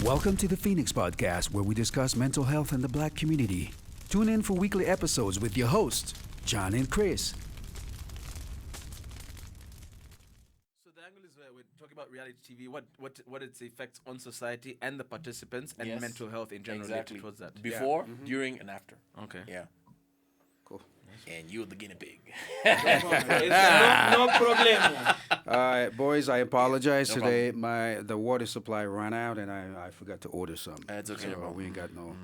Welcome to the Phoenix Podcast, where we discuss mental health in the Black community. Tune in for weekly episodes with your hosts, John and Chris. So the angle is where we're talking about reality TV, what its effects on society and the participants and Yes. mental health in general Exactly. towards that. Before, during, and after. Okay. Yeah. Cool. And you're the guinea pig. No problemo. All right, boys, I apologize No today. The water supply ran out, and I forgot to order some. That's okay, So bro. we ain't got no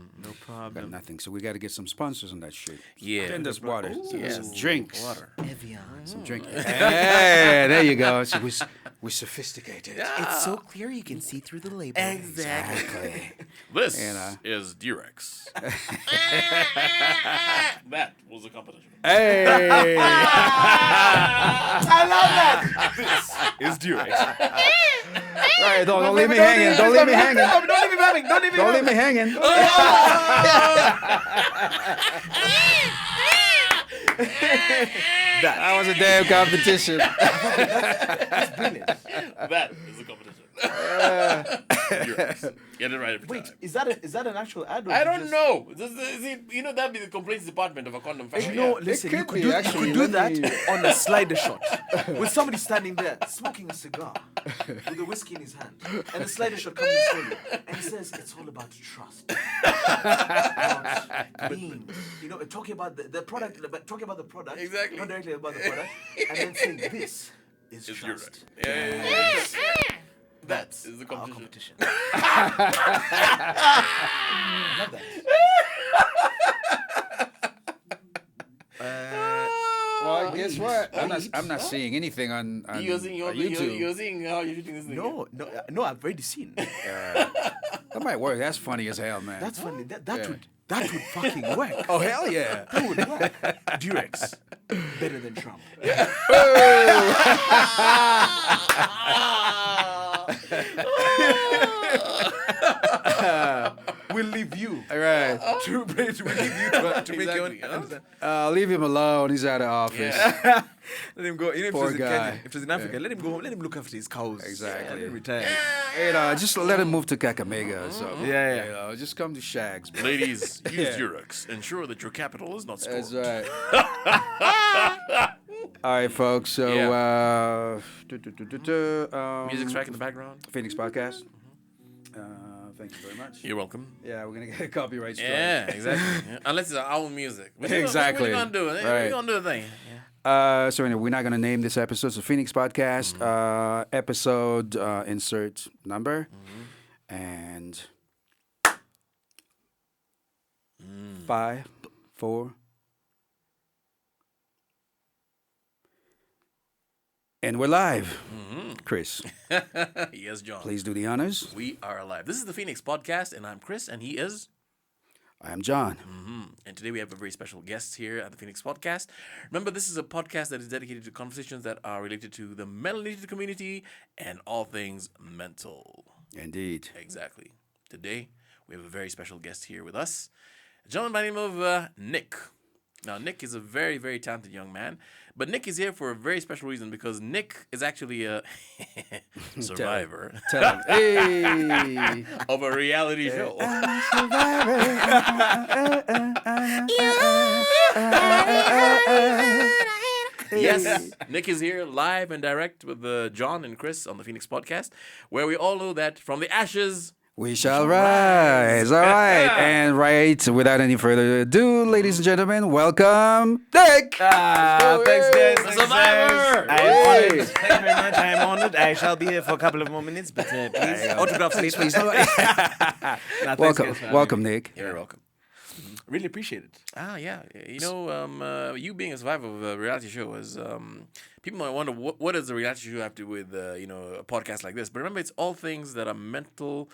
problem. nothing. So we got to get some sponsors on that shit. Yeah. Send us water. Yes. Some drinks. Water. Some drink. Hey, there you go. So we're sophisticated. It's so clear you can see through the label. Exactly. This And, is Durex. That was a competition. Hey. Is Durex. Right, don't leave me hanging. Don't leave me hanging. Don't leave me hanging. Don't leave me Don't leave me hanging. That was a damn competition. That is a competition. Durex. Get it right every Wait, time. is that an actual ad? Or I is it don't just- know. That'd be the complaints department of a condom factory. No, Yeah. listen, could you could be, do, actually. you could do Let that me- on a slider shot with somebody standing there smoking a cigar with a whiskey in his hand, and the slider shot comes in slowly, and he says it's all about trust, about being, talking about the product, but talking about the product, Exactly. not directly about the product, and then saying this is It's trust. Durex. Yeah. That That's is the our competition. Love that. Well, guess what? I'm not seeing anything on You're seeing YouTube. you're seeing how you're shooting this thing. No, I've already seen. That might work. That's funny as hell, man. That's funny. That Yeah. would fucking work. Oh hell yeah! That would work. Durex, better than Trump. We'll leave you. All right, We'll leave you to make your own. Exactly, huh? Understand? leave him alone. He's out of office. Yeah. Let him go. If Poor he's in guy. Kenya, if he's in Africa, let him go home. Let him look after his cows. Exactly. Let him retire. Just let him move to Kakamega or something. Yeah. You know, just come to Shags, bro. Ladies, use Yeah. Durex. Ensure that your capital is not scored. That's right. All right, folks. So, Music track in the background. Phoenix Podcast. Thank you very much. You're welcome. Yeah, we're gonna get a copyright strike. Yeah, exactly. Yeah. Unless it's our own music. Exactly. What you gonna do? Right. We're gonna do a thing. Yeah. So anyway, we're not gonna name this episode. It's a Phoenix Podcast. Episode insert number and 5, 4, and we're live. Chris, Yes, John. please do the honors. We are alive. This is the Phoenix Podcast, and I'm Chris, and he is. I am John. And today we have a very special guest here at the Phoenix Podcast. Remember, this is a podcast that is dedicated to conversations that are related to the melanated community and all things mental. Indeed. Exactly. Today, we have a very special guest here with us, a gentleman by the name of Nick. Now, Nick is a very, very talented young man, but Nick is here for a very special reason because Nick is actually a survivor Tell him. Hey. of a reality show. Yes, Nick is here live and direct with John and Chris on the Phoenix Podcast, where we all know that from the ashes. We shall rise. All right. And without any further ado, ladies and gentlemen, welcome, Nick. Thanks, guys. Thanks, survivor! guys. I am honored. Thank you very much. I am honored. I shall be here for a couple of more minutes, but please, autographs later. Please. Nah, thanks, Welcome, guys, for having welcome, me. Nick. You're welcome. Really appreciate it. Yeah. You know, you being a survivor of a reality show is, people might wonder what does a reality show have to do with, a podcast like this? But remember, it's all things that are mental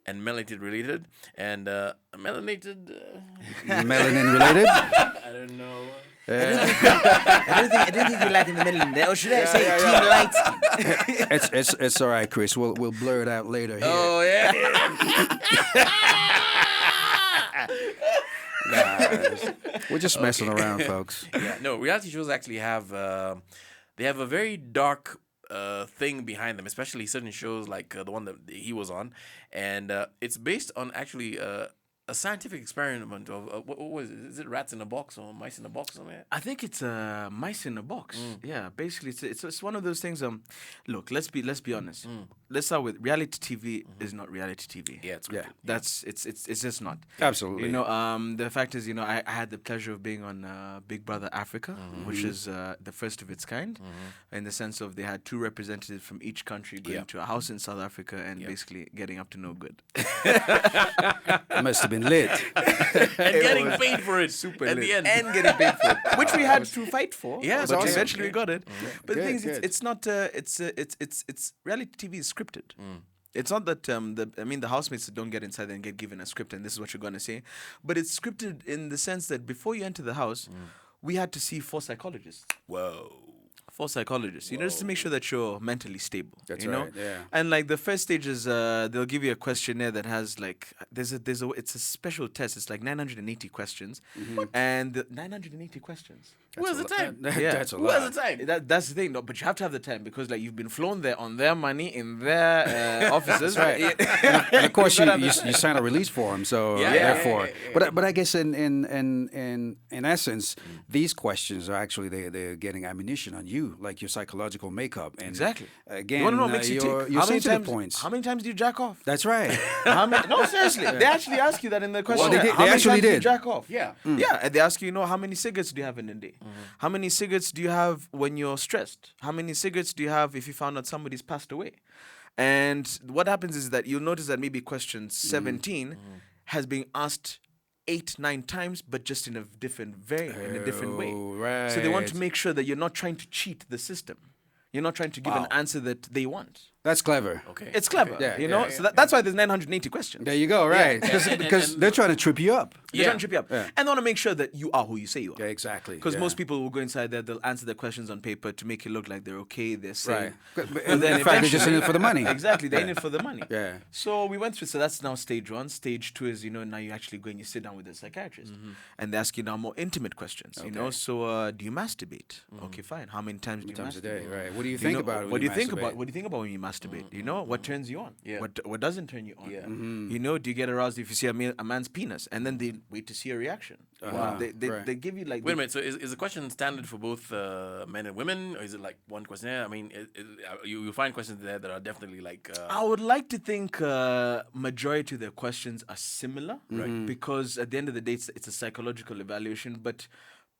and melanated related. And melanated... Melanin related. I don't know. I don't think you light in the middle of there. Or should I say clean light? It's all right, Chris. We'll blur it out later. Here. Oh, yeah. Nah, we're just messing around, folks. Yeah, no, reality shows actually have they have a very dark thing behind them, especially certain shows like the one that he was on, and it's based on actually a scientific experiment of what was it? Is it rats in a box or mice in a box or something? I think it's mice in a box. Yeah, basically, it's one of those things. Look, let's be honest. Let's start with reality TV is not reality TV. Yeah, it's Yeah. That's it's just not. Absolutely. You know, the fact is, you know, I had the pleasure of being on Big Brother Africa, which is the first of its kind, in the sense of they had 2 representatives from each country going to a house in South Africa and basically getting up to no good. It must have been lit. And getting paid for it Super at lit. the end. And getting paid for it, which we had to fight for. Yeah, but awesome. eventually we got it. But the Good, thing is, good. it's not. It's reality TV is scripted. It's not that the housemates don't get inside and get given a script and this is what you're gonna say, but it's scripted in the sense that before you enter the house, we had to see 4 psychologists. Whoa. 4 psychologists, you know, just to make sure that you're mentally stable. That's you know? right, yeah. And like the first stage is they'll give you a questionnaire that has like it's a special test. It's like 980 questions, and 980 questions. Who has the time? That's a Who lot. has the time? That's the thing, no, but you have to have the time because like you've been flown there on their money in their offices, right? And of course, you sign a release form, so therefore. But I guess in essence, these questions are actually they're getting ammunition on you, like your psychological makeup. And Exactly. Again, You want to know what makes you your tick? How many sensitive times? points. How many times do you jack off? That's right. No, seriously, they actually ask you that in the question. they did- How they many actually times do you did. jack off? Yeah. Yeah, and they ask you, you know, how many cigarettes do you have in a day? How many cigarettes do you have when you're stressed? How many cigarettes do you have if you found out somebody's passed away? And what happens is that you'll notice that maybe question 17 has been asked 8, 9 times, but just in a different way. Oh, right. So they want to make sure that you're not trying to cheat the system. You're not trying to give an answer that they want. That's clever. Okay. It's clever, Yeah, you know. yeah, So that's why there's 980 questions. There you go. Right. Because they're trying to trip you up. They're trying to trip you up, Yeah. and they want to make sure that you are who you say you are. Yeah, exactly. Because yeah. most people will go inside there, they'll answer the questions on paper to make it look like they're okay, they're safe. Right. But But in then fact, they're just in it for the money. Exactly, they're in it for the money. Yeah. So we went through. So that's now stage 1. Stage 2 is, you know, now you actually go and you sit down with a psychiatrist, and they ask you now more intimate questions. You know, so do you masturbate? Okay, fine. How many times do you Times a masturbate? day, right? What do you You think know, about it? what when do you think masturbate? about? What do you think about when you masturbate? You know, what turns you on? Yeah. What doesn't turn you on? Yeah. You know, do you get aroused if you see a man's penis? And then they wait to see a reaction. Uh-huh. They Right. give you like. Wait a minute. So is the question standard for both men and women, or is it like one questionnaire? I mean, you find questions there that are definitely like. I would like to think majority of the questions are similar, right? Because at the end of the day, it's a psychological evaluation, but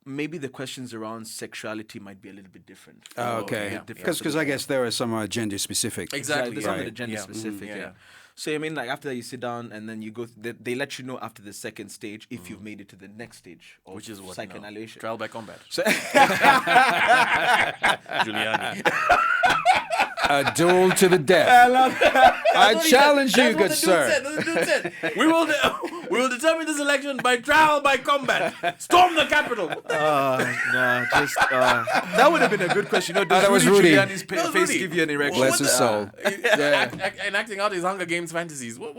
maybe the questions around sexuality might be a little bit different. Oh, okay. yeah. Because I guess there are some gender specific. Exactly. There's some right. of the gender Yeah. specific, Yeah, yeah. yeah. So I mean, like after that, you sit down and then you go. They let you know after the second stage if you've made it to the next stage, of Which is what? psychoanalysis. Trial by combat. So, Giuliani. A duel to the death. I challenge you, good sir. We will determine this election by trial by combat. Storm the Capitol. that would have been a good question. You know, does that was Rudy Rudy. Giuliani's That was face Rudy. give you an erection? Bless his soul. Enacting out his Hunger Games fantasies. What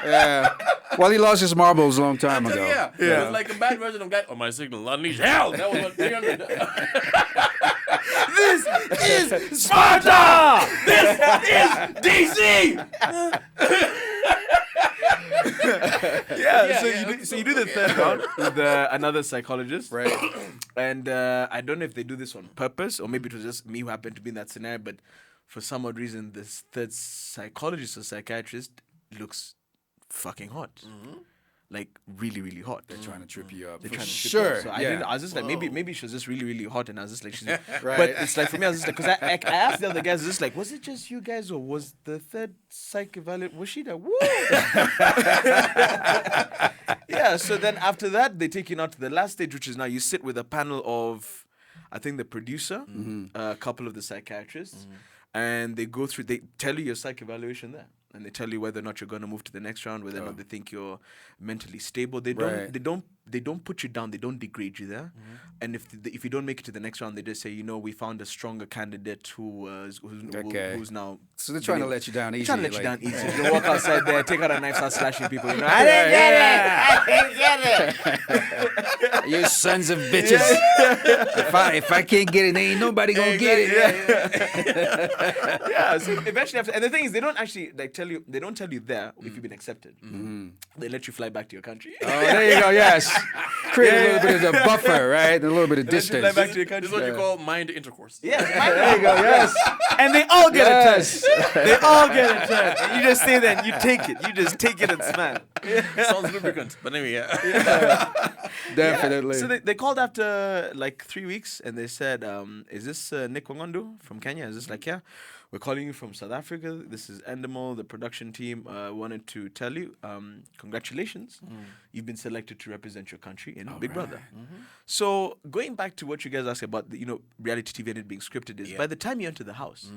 Yeah. Well, he lost his marbles a long time ago. yeah. It was like a bad version of that. On my signal, unleash hell. That was what 300. This is Sparta. This is DC. So you do the third round with another psychologist, right? And I don't know if they do this on purpose or maybe it was just me who happened to be in that scenario. But for some odd reason, this third psychologist or psychiatrist looks fucking hot, like really, really hot. They're trying to trip you up. They're For trying to trip sure. you up. So I was just like, maybe she was just really, really hot, and I was just like, she's Right. But it's like for me, I was just like, because I asked the other guys, just like, was it just you guys, or was the third psych evaluate? Was she there? Woo! Yeah. So then after that, they take you now to the last stage, which is now you sit with a panel of, I think the producer, a couple of the psychiatrists, and they go through. They tell you your psych evaluation there. And they tell you whether or not you're going to move to the next round, whether or not they think you're mentally stable. They don't. Right. They don't put you down. They don't degrade you there. And if you don't make it to the next round, they just say, you know, we found a stronger candidate who's now. So they're trying to let you down easy. They're trying to let like- you down easy. You walk outside there, take out a knife, start slashing people. You know, I didn't get it. I didn't get it. You sons of bitches. If I can't get it, ain't nobody gonna get it. Yeah. So eventually, and the thing is, they don't actually tell you. They don't tell you there if you've been accepted. They let you fly back to your country. Oh, there you go. Yes. Create a little bit of a buffer, right? A little bit of Let you fly distance. back to your country. This is what you call mind intercourse. Yes. There you go. Yes. And they all get Yes. a turn. They all get a turn. And you just stay there and you take it. You just take it and smile. Sounds lubricant. But anyway, yeah. Definitely. So they called after like 3 weeks and they said, is this Nick Wangondo from Kenya? Is this like, yeah, we're calling you from South Africa. This is Endemol, the production team. Wanted to tell you, congratulations. You've been selected to represent your country in Big Brother. So going back to what you guys asked about, reality TV and it being scripted is, by the time you enter the house,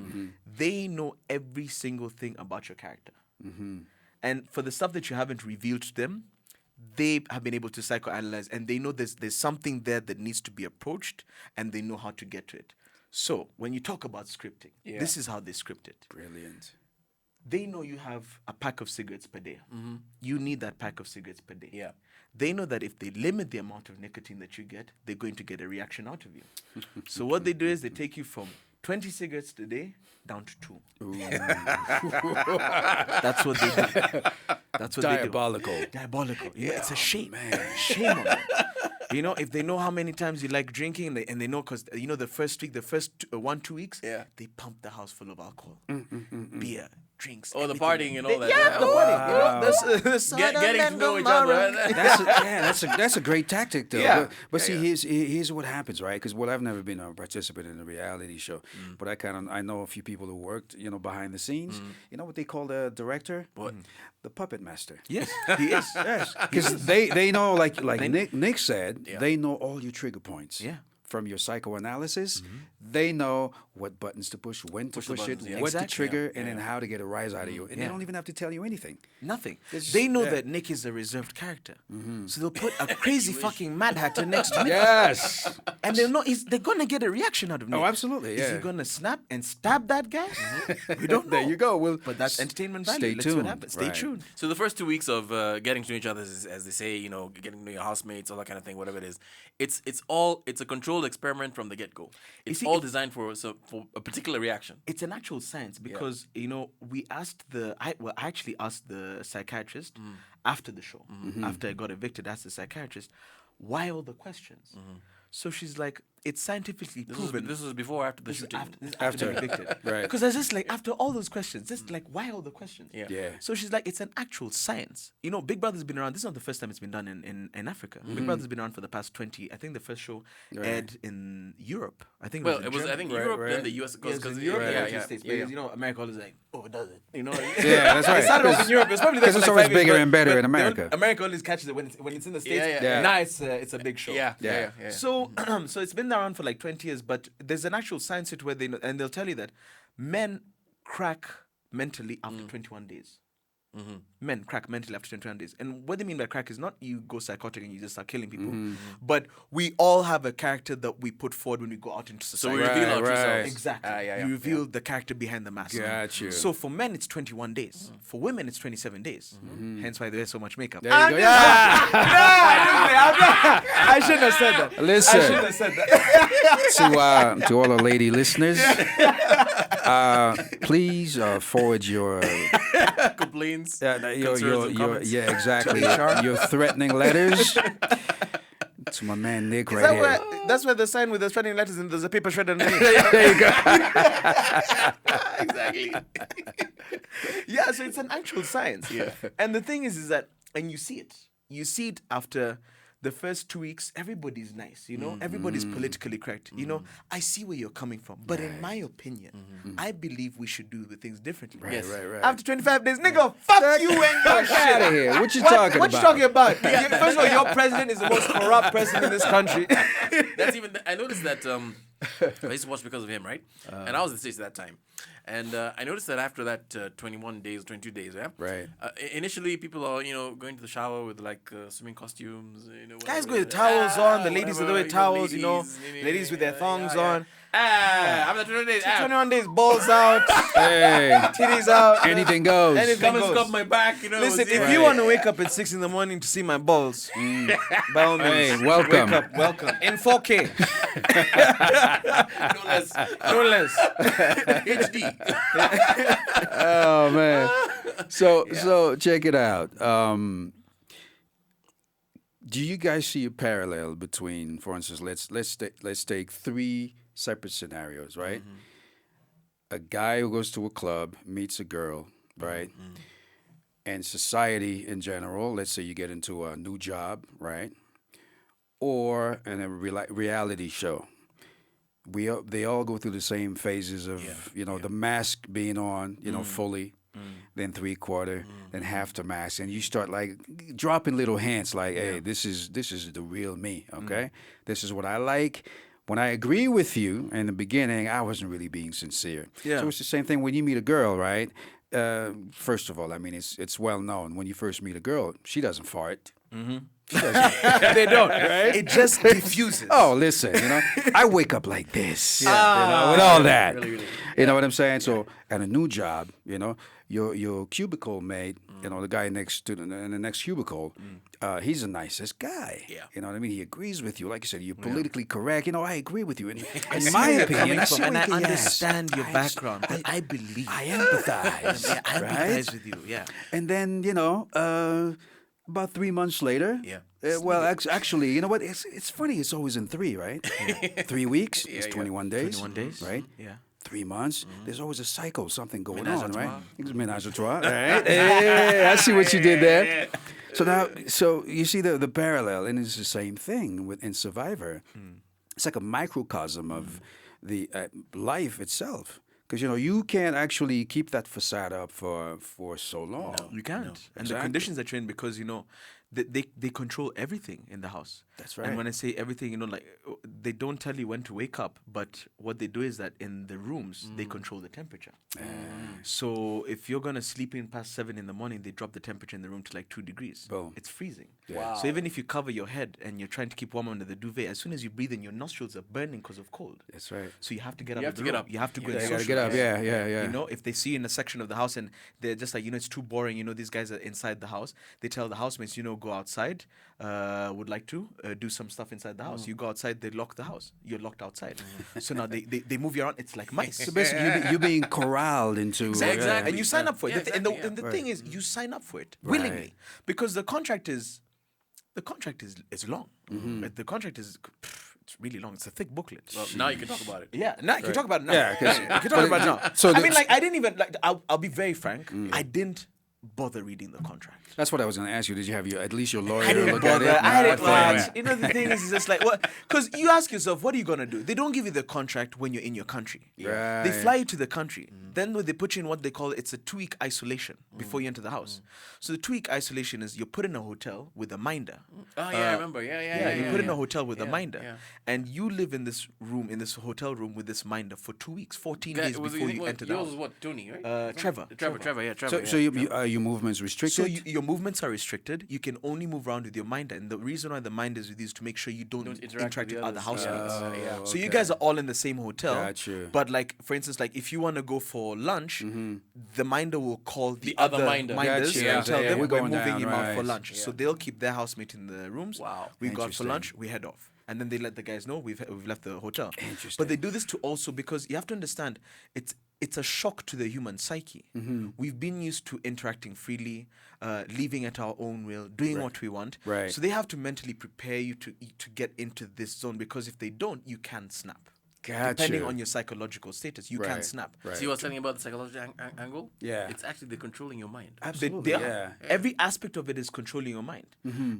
they know every single thing about your character. And for the stuff that you haven't revealed to them, they have been able to psychoanalyze and they know there's something there that needs to be approached and they know how to get to it. So when you talk about scripting, this is how they script it. Brilliant. They know you have a pack of cigarettes per day. You need that pack of cigarettes per day. Yeah. They know that if they limit the amount of nicotine that you get, they're going to get a reaction out of you. So what they do is they take you from 20 cigarettes a day down to 2. That's what they do. That's what Diabolical. they do. Diabolical. Yeah, it's a shame. Shame on them. If they know how many times you like drinking, and they know because, the first week, the first 1-2 weeks, they pump the house full of alcohol. Beer, drinks. Oh, the everything. partying and all that. Yeah, the partying. Getting to know each other. That's a great tactic, though. Yeah. But see, here's what happens, right? Because I've never been a participant in a reality show, but I know a few people who worked, behind the scenes. You know what they call the director? What? The puppet master. Yes, he is. Yes, because they know, like Nick said, they know all your trigger points. Yeah. From your psychoanalysis, they know what buttons to push, when to push it, buttons, yeah. what Exactly. to trigger, and then how to get a rise out of you. And they don't even have to tell you anything. Nothing. They know that Nick is a reserved character. So they'll put a crazy fucking Mad Hatter next to Nick. Yes. And they'll know they're going to get a reaction out of Nick. Oh, absolutely. Is Yeah. he going to snap and stab that guy? We don't know. There you go. Well, But that's entertainment value. Stay Let's see what tuned. happens. Stay Right. tuned. So the first 2 weeks of getting to know each other, as they say, getting to know your housemates, all that kind of thing, whatever it is, it's a controlled experiment from the get-go. It's see, all designed for a particular reaction. It's an actual science because we asked I actually asked the psychiatrist after the show, after I got evicted. Asked the psychiatrist, why all the questions? So she's like, it's scientifically proven. This was before or after the This is shooting? after being evicted. Right. Because I was just like, after all those questions, just like, why all the questions? Yeah. Yeah. So she's like, it's an actual science. Big Brother's been around. This is not the first time it's been done in Africa. Big Brother's been around for the past 20. I think the first show aired in Europe. I think Well, in it was, I Germany. think, Right, Europe, right. then the US. Yes, Because in Europe, yeah, the yeah, United yeah, States. yeah. Because, America always like, oh, it does it. Yeah, that's right. It started off in Europe. It's probably there 'Cause for it's like always 5 years, bigger but- and better but in America. America only catches it when it's in the States. Yeah, yeah. Now it's a big show. Yeah. So so it's been around for like 20 years, but there's an actual science to it where they'll tell you that men crack mentally after 21 days. Men crack mentally after 21 days. And what they mean by crack is not you go psychotic and you just start killing people, but we all have a character that we put forward when we go out into So society. we reveal our true Right. selves. Exactly. Yeah. You reveal the character behind the mask. Got you. So for men, it's 21 days. For women, it's 27 days. Hence why they wear so much makeup. There you go. Yeah. I shouldn't have said that. Listen. I shouldn't have said that. To all the lady listeners, please forward your Complaints. exactly your threatening letters to my man Nick right here. That's where the sign with the threatening letters and there's a paper shred underneath. There you go. Exactly. Yeah, so it's an actual science. Yeah. And the thing is that, and you see it after the first 2 weeks, everybody's nice, everybody's politically correct. I see where you're coming from. But in my opinion, I believe we should do the things differently. Yes. Right. After 25 days, nigga, fuck you and your shit. Out of here. What you talking What you about? talking about? First of all, your president is the most corrupt president in this country. That's even. I noticed that I used to watch because of him, right? And I was in the States at that time. And I noticed that after that 21 days, 22 days, yeah. Right. Initially, people are going to the shower with like swimming costumes. Guys whatever. go with towels on. The ladies are whatever, there with towels. ladies, Ladies with their thongs on. After 21 days, 21 days, balls out, Hey, titties out. anything goes. Anything come and goes. scrub my back. Listen, if yeah. you want to wake up at 6 in the morning to see my balls, by all means, Hey, welcome. Wake up, welcome. In 4K. no less. No less. HD. Oh man. So check it out. Do you guys see a parallel between, for instance, let's take three separate scenarios, right? A guy who goes to a club meets a girl, right? And society in general. Let's say you get into a new job, right? Or in a reality show. They all go through the same phases of the mask being on, fully, then 3/4, then half the mask, and you start like dropping little hints like, hey, this is the real me, okay? This is what I like. When I agree with you in the beginning, I wasn't really being sincere. Yeah. So it's the same thing when you meet a girl, right? First of all, I mean, it's well known when you first meet a girl, she doesn't fart. They don't, right? It just diffuses. Oh, listen, I wake up like this, with all that. You know what I'm saying? So at a new job, your cubicle mate, the guy next to in the next cubicle, he's the nicest guy. Yeah. You know what I mean? He agrees with you. Like you said, you're politically correct. I agree with you. In my opinion, I see and I what he has. understand your background, but I believe. I empathize. Yeah, I empathize right? with you, yeah. And then, about 3 months later. Yeah. Actually, you know what? It's funny. It's always in three, right? 3 weeks is 21 days. 21 days. Right? Yeah. 3 months. There's always a cycle, something going Ménage à on, trois. right? It's Ménage à trois. Right? Hey, I see what you did there. So you see the parallel, and it's the same thing in Survivor. It's like a microcosm of the life itself. Because you can't actually keep that facade up for so long. You can't. And the Exactly. conditions are trained because, they control everything in the house. That's And right. when I say everything, they don't tell you when to wake up, but what they do is that in the rooms, they control the temperature. So if you're going to sleep in past 7 in the morning, they drop the temperature in the room to like 2 degrees. Boom. It's freezing. Wow. So even if you cover your head and you're trying to keep warm under the duvet, as soon as you breathe in, your nostrils are burning because of cold. That's right. So you have to get up. You of have to the get room. up. You have to go. Yeah, and you gotta get up. socialize. Yeah. If they see you in a section of the house and they're just like, it's too boring, these guys are inside the house, they tell the housemates, go outside, would like to do some stuff inside the house. You go outside, they lock the house. You're locked outside. So now they move you around. It's like mice. So basically, you're being corralled into Exactly. And you sign up for it. Yeah, And the exactly, thing is, you sign up for it willingly because the contract is long. But the contract is it's really long. It's a thick booklet. Well, now you can talk about it. Yeah, now you can talk about it now. Yeah, 'cause- you can talk about it now. so I the- mean, like, I didn't even like. I'll be very frank. I didn't bother reading the contract. That's what I was going to ask you. Did you have at least your lawyer I didn't look at bother. it? I didn't No, fine. watch. The thing is, it's just like what? Because you ask yourself, what are you gonna do? They don't give you the contract when you're in your country. Right. They fly you to the country. Then they put you in what they call it's a 2-week isolation before you enter the house. So the 2-week isolation is you're put in a hotel with a minder. Oh, yeah, I remember. Yeah. You put in a hotel with a Yeah, minder, yeah. and you live in this room, in this hotel room with this minder for 2 weeks, 14 days Was before it- you what- enter the yours house. was what, Tony, right? Trevor. Trevor. So your movements restricted? So your movements are restricted. You can only move around with your minder, and the reason why the minder is with you is to make sure you don't interact with the other others. housemates. Yeah. So you guys are all in the same hotel. Gotcha. But like, for instance, like if you want to go for lunch, the minder will call the other other minder. minders Gotcha. and tell Yeah, them we're we're going moving down, him out for right. lunch. So they'll keep their housemate in the rooms. Wow. We go out for Interesting. lunch. We head off. And then they let the guys know we've left the hotel. Interesting. But they do this to also because you have to understand it's a shock to the human psyche. We've been used to interacting freely, leaving at our own will, doing what we want. Right. So they have to mentally prepare you to get into this zone because if they don't, you can snap. Gotcha. Depending on your psychological status, you can Right. snap. Right. See, I was telling you about the psychological angle? Yeah. It's actually they're controlling your mind. Absolutely, They are. yeah. Every aspect of it is controlling your mind.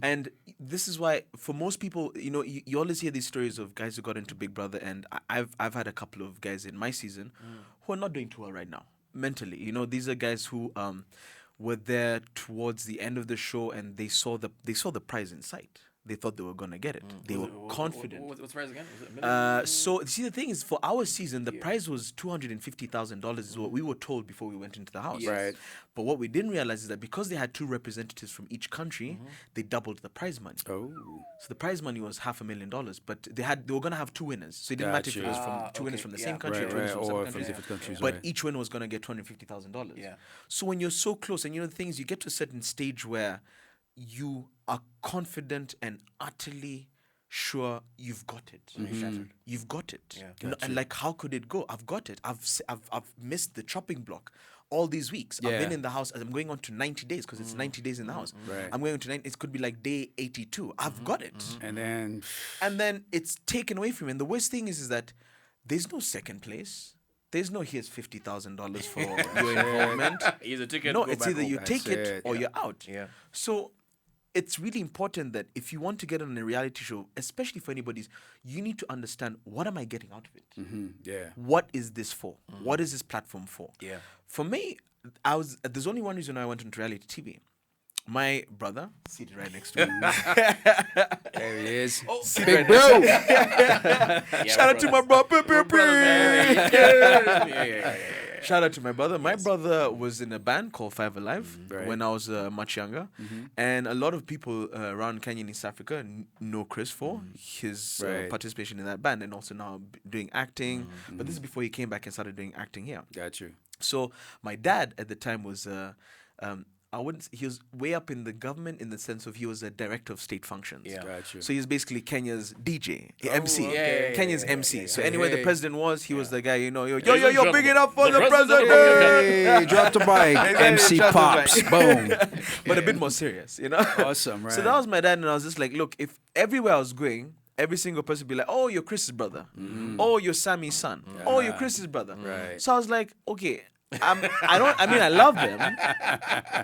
And this is why, for most people, you always hear these stories of guys who got into Big Brother, and I've had a couple of guys in my season who are not doing too well right now mentally. These are guys who were there towards the end of the show, and they saw the prize in sight. they thought they were gonna get it. They were confident. What's the prize again? Was it a million? So see, the thing is, for our season, the prize was $250,000 is what we were told before we went into the house. Right. But what we didn't realize is that because they had 2 representatives from each country, they doubled the prize money. Oh. So the prize money was $500,000, but they were gonna have 2 winners. So it didn't matter if it was from 2 winners from the same country, Right, 2 winners right, from separate or from countries. different countries. But right. each winner was gonna get $250,000. Yeah. So when you're so close, and the thing is, you get to a certain stage where you are confident and utterly sure you've got it. You've got it. Yeah. And like, how could it go? I've got it. I've missed the chopping block all these weeks. I've Yeah. been in the house. I'm going on to 90 days because it's 90 days in the house. Right. I'm going on to 90. It could be like day 82. I've got it. And then And then it's taken away from you. And the worst thing is that there's no second place. There's no here's $50,000 for your involvement. Here's a ticket. No, go it's back either home. you That's take it it, or yeah. you're out. Yeah. So it's really important that if you want to get on a reality show, especially for anybody's, you need to understand, what am I getting out of it? yeah. What is this for? What is this platform for? Yeah. For me, there's only one reason I went into reality TV. My brother, seated right next to me. There he is. Seated Big right bro. Shout out to my brother. Yeah. Shout out to my brother. My brother was in a band called Five Alive Right. when I was much younger. And a lot of people around Kenya and East Africa know Chris for his Right. participation in that band, and also now doing acting. But this is before he came back and started doing acting here. Got you. So my dad at the time was he was way up in the government in the sense of he was a director of state functions. Yeah. Got you. So he's basically Kenya's DJ, MC. okay. Kenya's Yeah, MC. yeah, So yeah. anywhere the Hey. president was, he was the guy, yo, Ladies and big it gentlemen, up for the the president of president. Hey, drop the mic. MC Drop the Pops. mic. Boom. But a bit more serious, Awesome, right. So that was my dad, and I was just like, look, if everywhere I was going, every single person would be like, oh, you're Chris's brother. Oh, you're Sammy's son. Oh, you're Chris's brother. Right. So I was like, okay. I love them.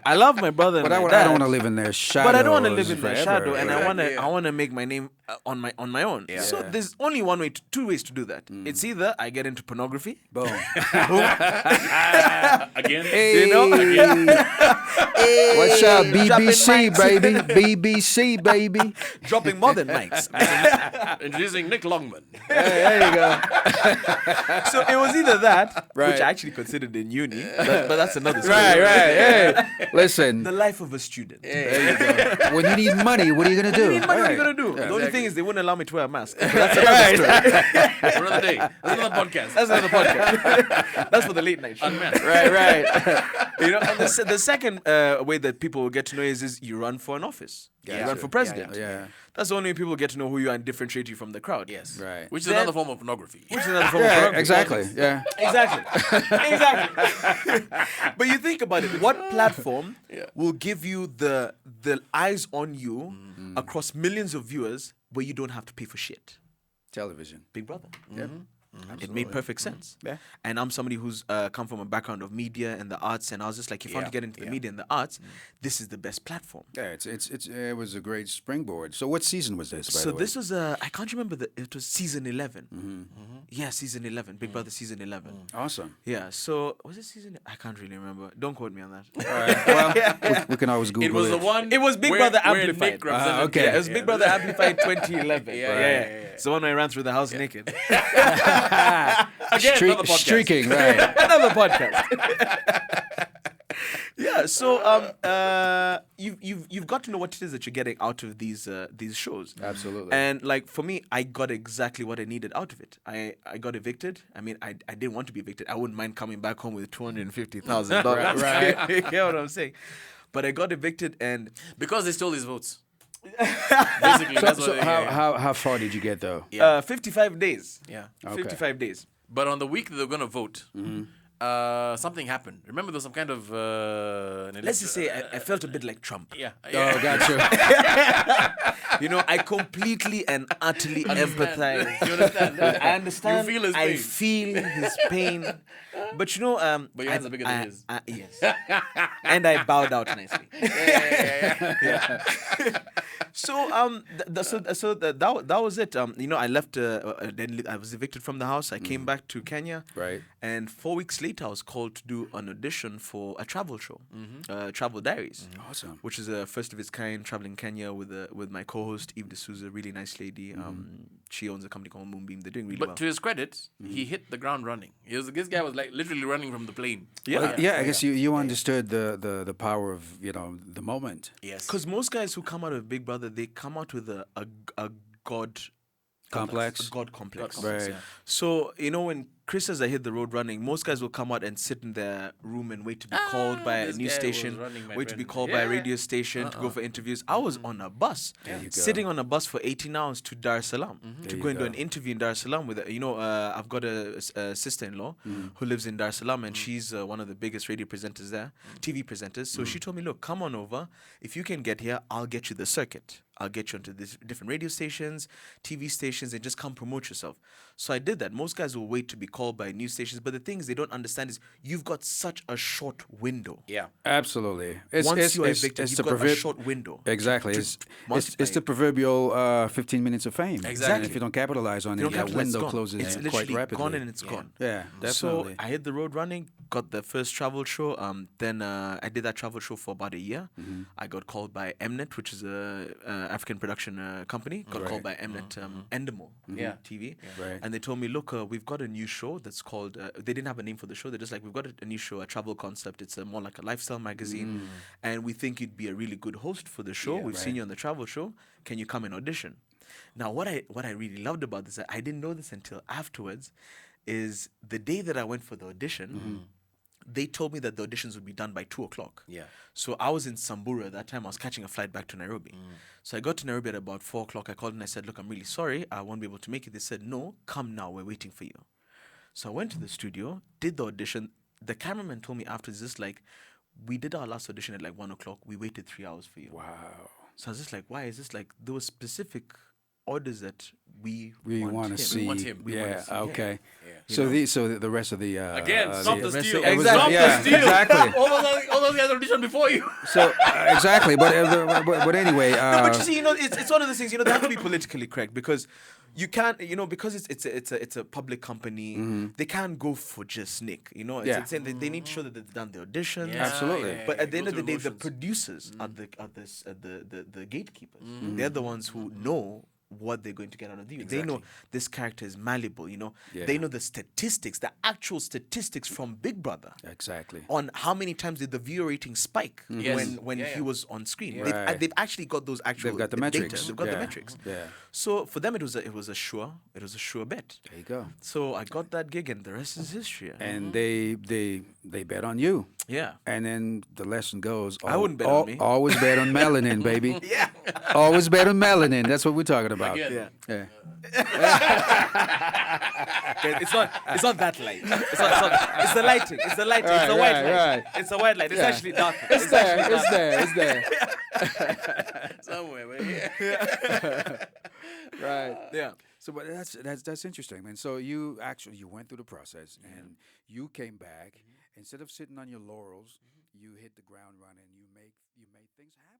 I love my brother and But I my don't dad. want to live in their shadow. But I don't want to live in their forever. shadow, and Right. I want to make my name on my own. So Yeah. there's only two ways to do that. It's either I get into pornography, Boom. Again. Hey. you know, What's up, dropping BBC, mics. baby? BBC, baby. dropping more than mics. Introducing Nick Longman. There you go. So it was either that, Right. which I actually considered in uni, but that's another story. Right. Hey, listen. The life of a student. There you go. When you need money, what are you gonna do? What are you Right. gonna do? The only exactly. thing is they wouldn't allow me to wear a mask. But that's another story. For another day. That's another podcast. That's another podcast. That's for the late night show. Unmasked. Right. And the second way that people will get to know is you run for an office. You Gotcha. run for president. Yeah. That's the only way people get to know who you are and differentiate you from the crowd. Yes. Right. Which is Then- another form of pornography. Which is another form of Yeah. pornography. Exactly. Yeah. Exactly. But you think about it. What platform will give you the eyes on you across millions of viewers where you don't have to pay for shit? Television. Big Brother. Yeah. It made perfect sense. Yeah. And I'm somebody who's come from a background of media and the arts, and I was just like, if I want to get into the media and the arts, this is the best platform. Yeah. It was a great springboard. So what season was this? By So the way? this was I can't remember it was season 11. Yeah, season 11. Big Brother season 11. Awesome. Yeah. So was it season? I can't really remember. Don't quote me on that. All right. Well, we can always Google It was the one. It was Big where- Brother where Amplified. Nick represented- okay. Yeah, it was Big Brother Amplified 2011. Yeah. It's the one where I ran through the house naked. Again, another podcast. Streaking. Right. Another podcast. Yeah, so you've got to know what it is that you're getting out of these shows. Absolutely. And like for me, I got exactly what I needed out of it. I got evicted. I mean, I didn't want to be evicted. I wouldn't mind coming back home with $250,000. Right. You get what I'm saying? But I got evicted, and Because they stole his votes. Basically, that's what So they- how far did you get though? 55 days. Yeah. Okay. 55 days. But on the week that they're going to vote, something happened. Remember, there's some kind of. Let's just say I felt a bit like Trump. Yeah. Oh, gotcha. I completely and utterly empathize. You understand? I understand. You feel his I pain. feel his pain. But But your hands are bigger than his. Yes. And I bowed out nicely. So that was it. I left. Then I was evicted from the house. I came back to Kenya. Right. And 4 weeks later, later, I was called to do an audition for a travel show, Travel Diaries. Awesome. Which is a first of its kind, traveling Kenya with my co-host Eve D'Souza, really nice lady. She owns a company called Moonbeam. They're doing really But well. to his credit, he hit the ground running. This guy was like literally running from the plane. Yeah. I guess you understood the power of the moment. Yes. Because most guys who come out of Big Brother, they come out with a God Complex. a God complex. Right. So, when Chris says I hit the road running, most guys will come out and sit in their room and wait to be called by a this news guy was station, running, my wait to be friend. called by a Yeah. radio station to go for interviews. I was on a bus, you go. sitting on a bus for 18 hours to Dar es Salaam to you go and do go. an interview in Dar es Salaam with, I've got a sister-in-law who lives in Dar es Salaam, and she's one of the biggest radio presenters there, TV presenters. So she told me, look, come on over. If you can get here, I'll get you the circuit. I'll get you onto these different radio stations, TV stations, and just come promote yourself. So I did that. Most guys will wait to be called by news stations, but the things they don't understand is you've got such a short window. Yeah. Absolutely. Once you are evicted, you've got a short window. Exactly. to It's multiply the it. proverbial 15 minutes of fame. Exactly. And if you don't capitalize on You it, don't that capitalize, it's window gone. closes It's quite literally rapidly. gone and it's gone. Yeah, So definitely. I hit the road running, got the first travel show. Then I did that travel show for about a year. I got called by Mnet, which is a African production company. Got called by Mnet Endemol Yeah. TV. Right. And they told me, look, we've got a new show that's called, they didn't have a name for the show. They're just like, we've got a new show, a travel concept. It's more like a lifestyle magazine. And we think you'd be a really good host for the show. We've seen you on the travel show. Can you come and audition? Now, what I really loved about this, I didn't know this until afterwards, is the day that I went for the audition, they told me that the auditions would be done by 2:00. Yeah. So I was in Samburu at that time. I was catching a flight back to Nairobi. So I got to Nairobi at about 4:00. I called and I said, look, I'm really sorry. I won't be able to make it. They said, no, come now. We're waiting for you. So I went to the studio, did the audition. The cameraman told me afterwards, just like, we did our last audition at like 1:00. We waited 3 hours for you. Wow. So I was just like, why? Is this like, there were specific orders that we want him. to see. want him. We Yeah. wanna see him. Okay. Yeah. So the rest of the Again, stop the steal. It was- Stop yeah, the steal. exactly. all those guys auditioned before you. So exactly, but anyway. No, but you see, it's one of those things. They have to be politically correct because you can't, because it's a public company. They can't go for just Nick. Yeah. They need to show that they've done the auditions. Yeah, Absolutely. yeah, But yeah, at the end go of the through day, the motions. producers are the gatekeepers. They're the ones who know what they're going to get out of you. They know this character is malleable. Yeah. They know the statistics, the actual statistics from Big Brother. Exactly. On how many times did the viewer rating spike Yes. when Yeah, he yeah. was on screen? Right. They've actually got those actual They've got the data. metrics. They've got Yeah. the metrics. Yeah. So for them, it was a sure bet. There you go. So I got that gig, and the rest is history. And they bet on you. Yeah. And then the lesson goes. I wouldn't bet on me. Always bet on melanin, baby. Yeah. Always bet on melanin. That's what we're talking about. Again. Yeah. It's not that light. It's the lighting. It's the lighting. It's the white Right, light. right. It's the white light. It's Yeah. actually darker. It's there. Somewhere, man. Yeah. Right. Yeah. So, but that's interesting, man. So you went through the process and you came back. Instead of sitting on your laurels, you hit the ground running. You made things happen.